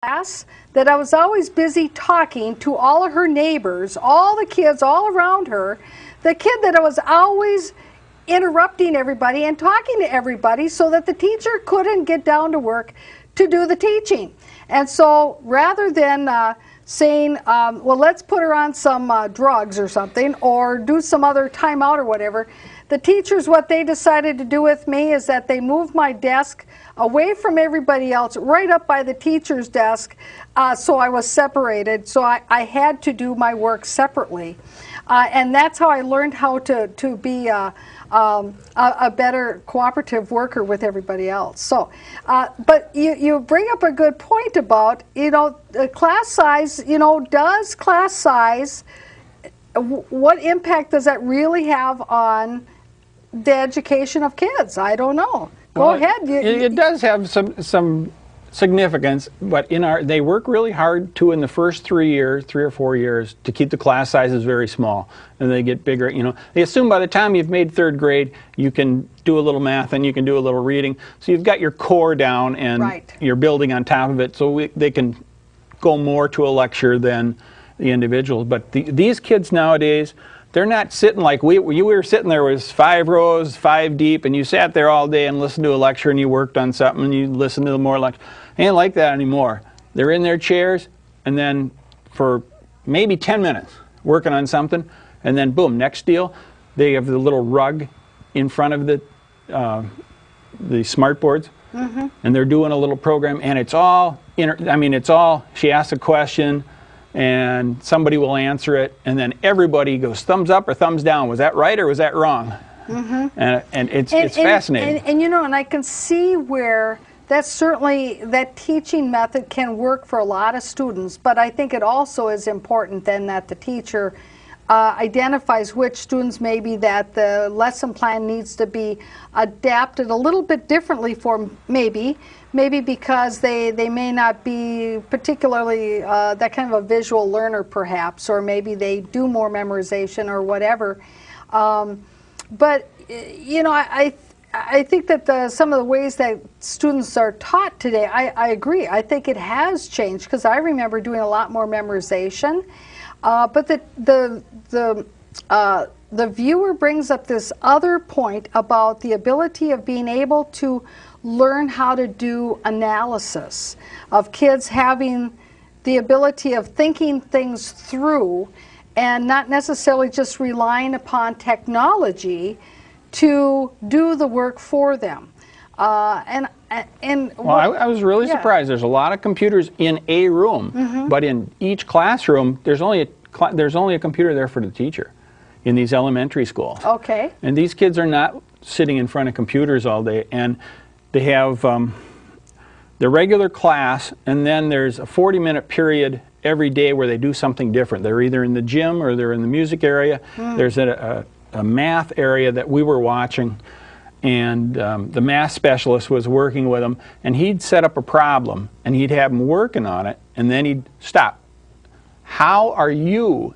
class that I was always busy talking to all of her neighbors, all the kids all around her, the kid that I was always interrupting everybody and talking to everybody so that the teacher couldn't get down to work to do the teaching. And so rather than saying, well, let's put her on some drugs or something, or do some other timeout or whatever, the teachers, what they decided to do with me is that they moved my desk away from everybody else, right up by the teacher's desk, so I was separated. So I had to do my work separately. And that's how I learned how to be a better cooperative worker with everybody else. So, but you bring up a good point about, class size, does class size, what impact does that really have on the education of kids? I don't know. Go ahead. It does have some significance, but they work really hard in the first 3 or 4 years to keep the class sizes very small, and they get bigger. They assume by the time you've made third grade, you can do a little math and you can do a little reading. So you've got your core down, and you're building on top of it, so they can go more to a lecture than the individuals. But these kids nowadays, they're not sitting like we were sitting there with 5 rows, 5 deep, and you sat there all day and listened to a lecture and you worked on something and you listened to more lecture. They ain't like that anymore. They're in their chairs, and then for maybe 10 minutes working on something, and then boom, next deal. They have the little rug in front of the smart boards, and they're doing a little program, and it's all, she asks a question, and somebody will answer it, and then everybody goes thumbs up or thumbs down. Was that right or was that wrong? And it's fascinating. And I can see where that teaching method can work for a lot of students, but I think it also is important then that the teacher identifies which students maybe that the lesson plan needs to be adapted a little bit differently for, maybe because they may not be particularly that kind of a visual learner perhaps, or maybe they do more memorization or whatever. But I think that some of the ways that students are taught today, I agree. I think it has changed, because I remember doing a lot more memorization. But the viewer brings up this other point about the ability of being able to learn how to do analysis, of kids having the ability of thinking things through and not necessarily just relying upon technology to do the work for them. I was really surprised. There's a lot of computers in a room, but in each classroom, there's only a computer there for the teacher in these elementary schools. Okay. And these kids are not sitting in front of computers all day, and they have the regular class, and then there's a 40-minute period every day where they do something different. They're either in the gym or they're in the music area. There's a math area that we were watching, and the math specialist was working with them, and he'd set up a problem and he'd have them working on it, and then he'd stop. How are you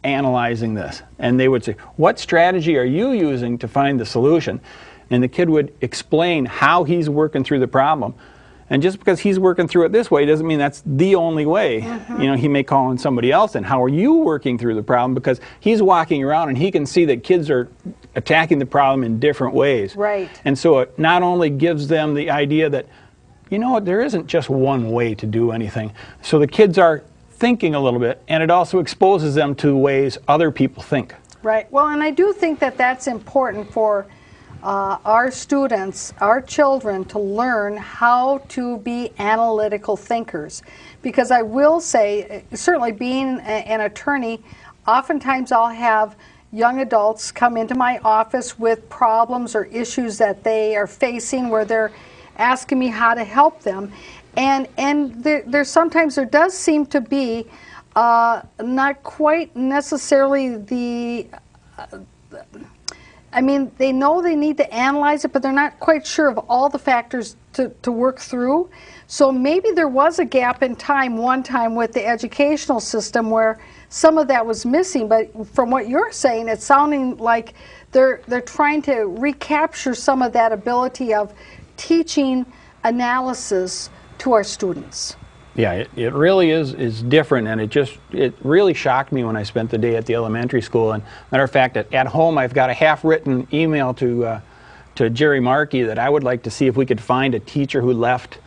analyzing this? And they would say, what strategy are you using to find the solution? And the kid would explain how he's working through the problem. And just because he's working through it this way doesn't mean that's the only way. He may call on somebody else, and how are you working through the problem? Because he's walking around and he can see that kids are attacking the problem in different ways. Right. And so it not only gives them the idea that, there isn't just one way to do anything. So the kids are thinking a little bit, and it also exposes them to ways other people think. Right. Well, and I do think that that's important for our students, our children, to learn how to be analytical thinkers. Because I will say, certainly being an attorney, oftentimes I'll have young adults come into my office with problems or issues that they are facing where they're asking me how to help them. And sometimes there does seem to be not quite necessarily they know they need to analyze it, but they're not quite sure of all the factors to work through. So maybe there was a gap in time one time with the educational system where some of that was missing. But from what you're saying, it's sounding like they're trying to recapture some of that ability of teaching analysis to our students. Yeah, it really is different, and it really shocked me when I spent the day at the elementary school. And matter of fact, at home I've got a half-written email to Jerry Markey that I would like to see if we could find a teacher who left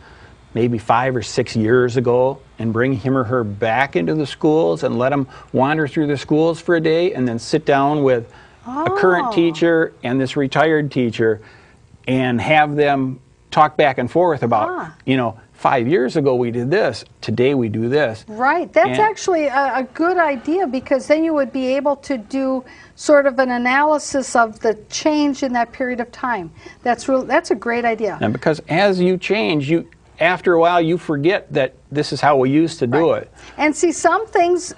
maybe 5 or 6 years ago and bring him or her back into the schools and let them wander through the schools for a day and then sit down with a current teacher and this retired teacher and have them talk back and forth about, 5 years ago we did this, today we do this. Right. That's actually a good idea, because then you would be able to do sort of an analysis of the change in that period of time. That's a great idea. And because as you change, after a while you forget that this is how we used to do it. And see, some things,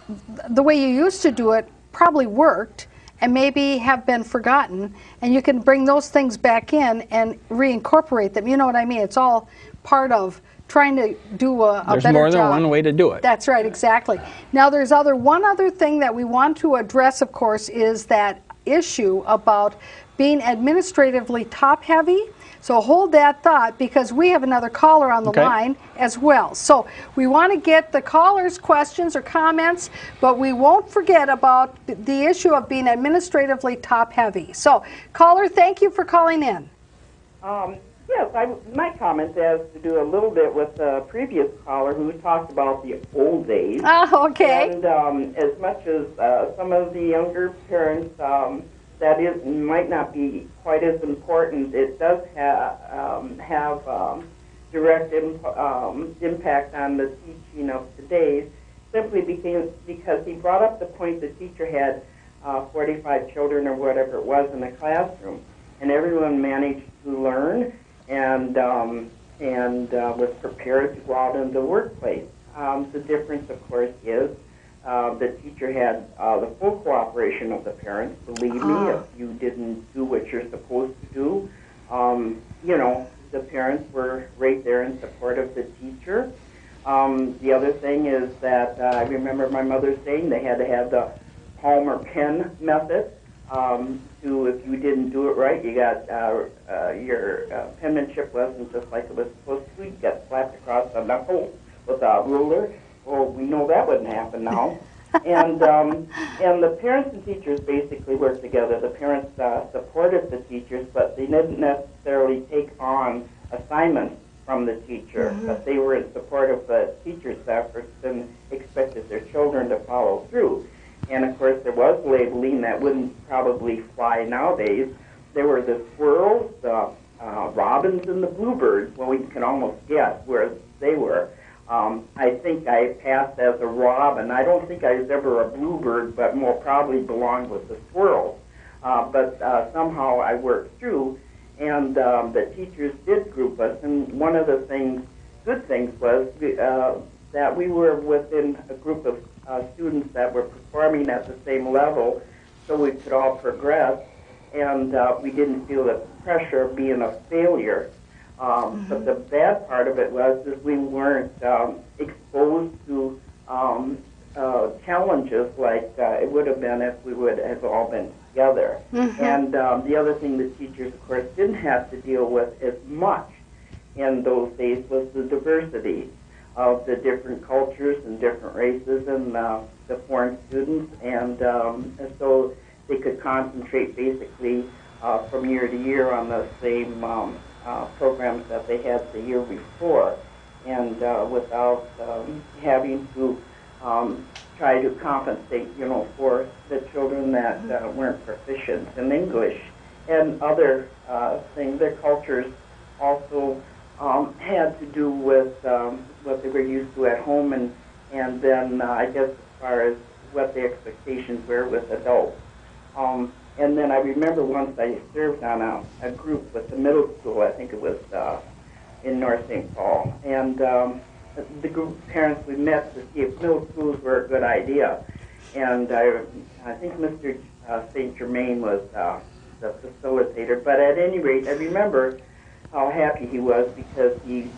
the way you used to do it, probably worked and maybe have been forgotten, and you can bring those things back in and reincorporate them. You know what I mean? It's all part of trying to do a better job. There's more than one way to do it. That's right, exactly. Now there's one other thing that we want to address, of course, is that issue about being administratively top-heavy. So hold that thought, because we have another caller on the line as well. So we want to get the callers' questions or comments, but we won't forget about the issue of being administratively top-heavy. So, caller, thank you for calling in. Yes, my comment has to do a little bit with the previous caller who talked about the old days. Oh, okay. And as much as some of the younger parents, that might not be quite as important, it does have direct impact on the teaching of today, simply because he brought up the point the teacher had 45 children or whatever it was in the classroom, and everyone managed to learn and was prepared to go out into the workplace. The difference, of course, is the teacher had the full cooperation of the parents. Believe me, if you didn't do what you're supposed to do, the parents were right there in support of the teacher. The other thing is that I remember my mother saying they had to have the Palmer pen method. If you didn't do it right, you got your penmanship wasn't just like it was supposed to. You got slapped across the knuckle with a ruler. Well, we know that wouldn't happen now. And the parents and teachers basically worked together. The parents supported the teachers, but they didn't necessarily take on assignments from the teacher. But they were in support of the teacher's efforts and expected their children to follow through. And of course, there was labeling that wouldn't probably fly nowadays. There were the squirrels, the robins, and the bluebirds. Well, we can almost guess where they were. I think I passed as a robin. I don't think I was ever a bluebird, but more probably belonged with the squirrels. But somehow I worked through, and the teachers did group us. And one of the good things was that we were within a group of students that were performing at the same level, so we could all progress, and we didn't feel the pressure of being a failure. But the bad part of it was is we weren't exposed to challenges like it would have been if we would have all been together. And the other thing the teachers, of course, didn't have to deal with as much in those days was the diversity of the different cultures and different races and the foreign students, and so they could concentrate basically from year to year on the same programs that they had the year before, and without having to try to compensate, for the children that weren't proficient in English and other things. Their cultures also had to do with what they were used to at home, and then I guess as far as what the expectations were with adults. And then I remember once I served on a group with the middle school. I think it was in North St. Paul, and the group of parents we met to see if middle schools were a good idea. And I think Mr. St. Germain was the facilitator. But at any rate, I remember how happy he was because he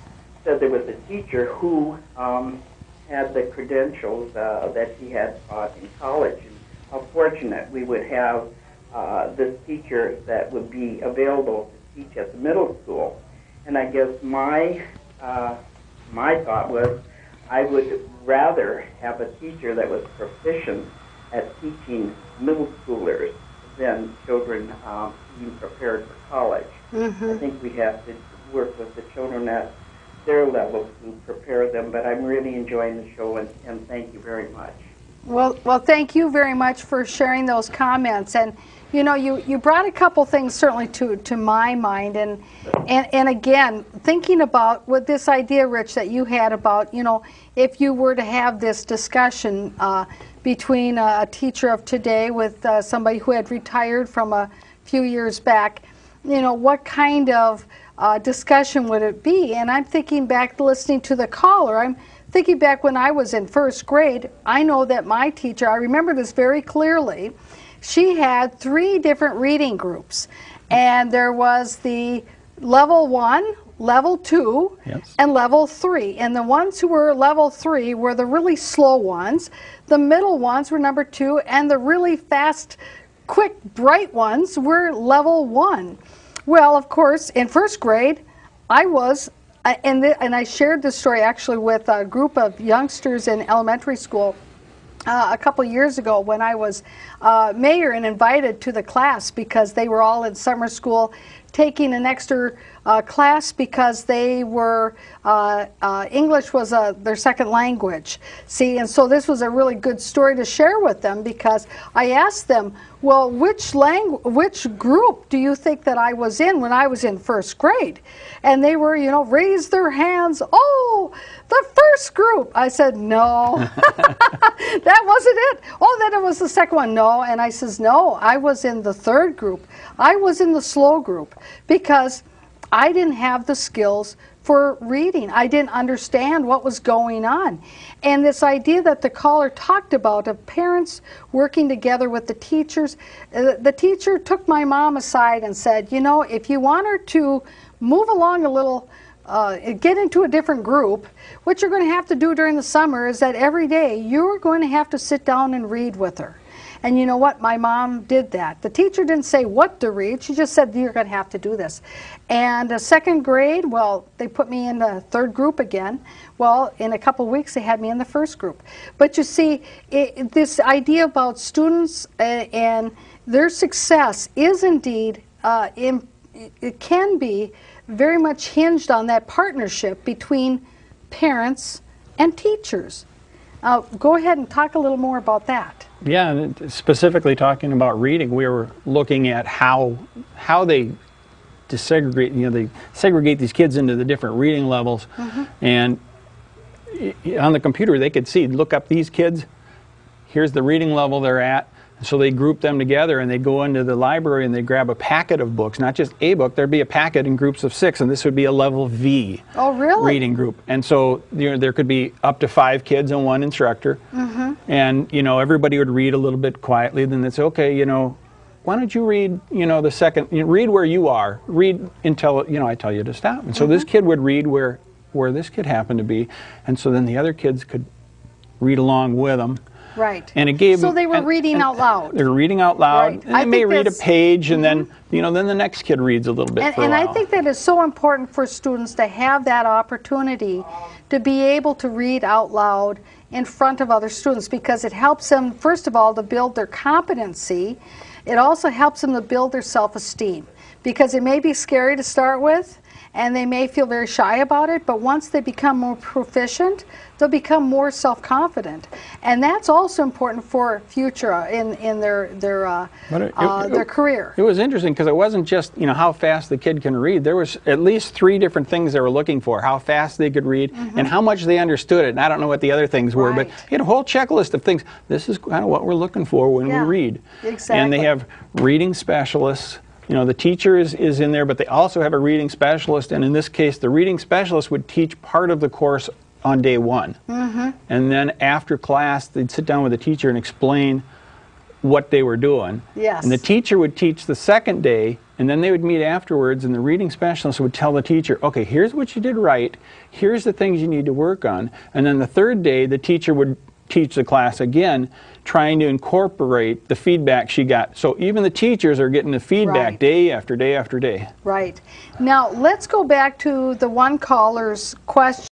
said there was a teacher who had the credentials that he had taught in college. And how fortunate we would have this teacher that would be available to teach at the middle school. And I guess my thought was I would rather have a teacher that was proficient at teaching middle schoolers than children being prepared for college. I think we have to work with the children at their level to prepare them, but I'm really enjoying the show, and thank you very much. Well, thank you very much for sharing those comments. And you know, you brought a couple things certainly to my mind, and again, thinking about what this idea, Rich, that you had about, you know, if you were to have this discussion between a teacher of today with somebody who had retired from a few years back, you know, what kind of discussion would it be? And I'm thinking back, listening to the caller, I'm thinking back when I was in first grade. I know that my teacher, I remember this very clearly, she had 3 different reading groups, and there was the level 1, level 2, Yes. and level 3. And the ones who were level 3 were the really slow ones, the middle ones were number 2, and the really fast, quick, bright ones were level 1. Well, of course, in first grade, I was, and I shared this story actually with a group of youngsters in elementary school a couple years ago when I was mayor and invited to the class because they were all in summer school taking an extra class because they were, English was their second language. See, and so this was a really good story to share with them because I asked them, well, which group do you think that I was in when I was in first grade? And they were, you know, raised their hands, oh, the first group. I said, no, that wasn't it. Oh, then it was the second one. No, and I says, no, I was in the third group. I was in the slow group because I didn't have the skills for reading. I didn't understand what was going on. And this idea that the caller talked about of parents working together with the teachers, the teacher took my mom aside and said, you know, if you want her to move along a little, get into a different group, what you're going to have to do during the summer is that every day you're going to have to sit down and read with her. And you know what? My mom did that. The teacher didn't say what to read. She just said, you're going to have to do this. And second grade, well, they put me in the third group again. Well, in a couple of weeks, they had me in the first group. But you see, this idea about students and their success is indeed, it can be very much hinged on that partnership between parents and teachers. Go ahead and talk a little more about that. Yeah, and specifically talking about reading, we were looking at how they desegregate, you know, they segregate these kids into the different reading levels, and on the computer they could see, look up these kids, here's the reading level they're at. So they group them together and they go into the library and they grab a packet of books, not just a book, there'd be a packet in groups of 6, and this would be a level V reading group. And so there could be up to 5 kids and 1 instructor. And, you know, everybody would read a little bit quietly, then they'd say, okay, you know, why don't you read, you know, the second, you know, read where you are, read until, you know, I tell you to stop. And so this kid would read where this kid happened to be, and so then the other kids could read along with them. Right. And it gave so they were reading out loud. They were reading out loud. Right. And they may read a page, and then, you know, then the next kid reads a little bit for a while. And I think that is so important for students to have that opportunity to be able to read out loud in front of other students, because it helps them, first of all, to build their competency. It also helps them to build their self-esteem, because it may be scary to start with, and they may feel very shy about it, but once they become more proficient, they'll become more self-confident. And that's also important for future in their career. It was interesting because it wasn't just, you know, how fast the kid can read. There was at least 3 different things they were looking for: how fast they could read and how much they understood it. And I don't know what the other things were, but he had a whole checklist of things. This is kind of what we're looking for when we read. Exactly. And they have reading specialists. You know, the teacher is in there, but they also have a reading specialist, and in this case, the reading specialist would teach part of the course on day 1. And then after class, they'd sit down with the teacher and explain what they were doing. Yes. And the teacher would teach the second day, and then they would meet afterwards, and the reading specialist would tell the teacher, okay, here's what you did right, here's the things you need to work on. And then the third day, the teacher would teach the class again, trying to incorporate the feedback she got. So even the teachers are getting the feedback day after day after day. Right. Now, let's go back to the one caller's question.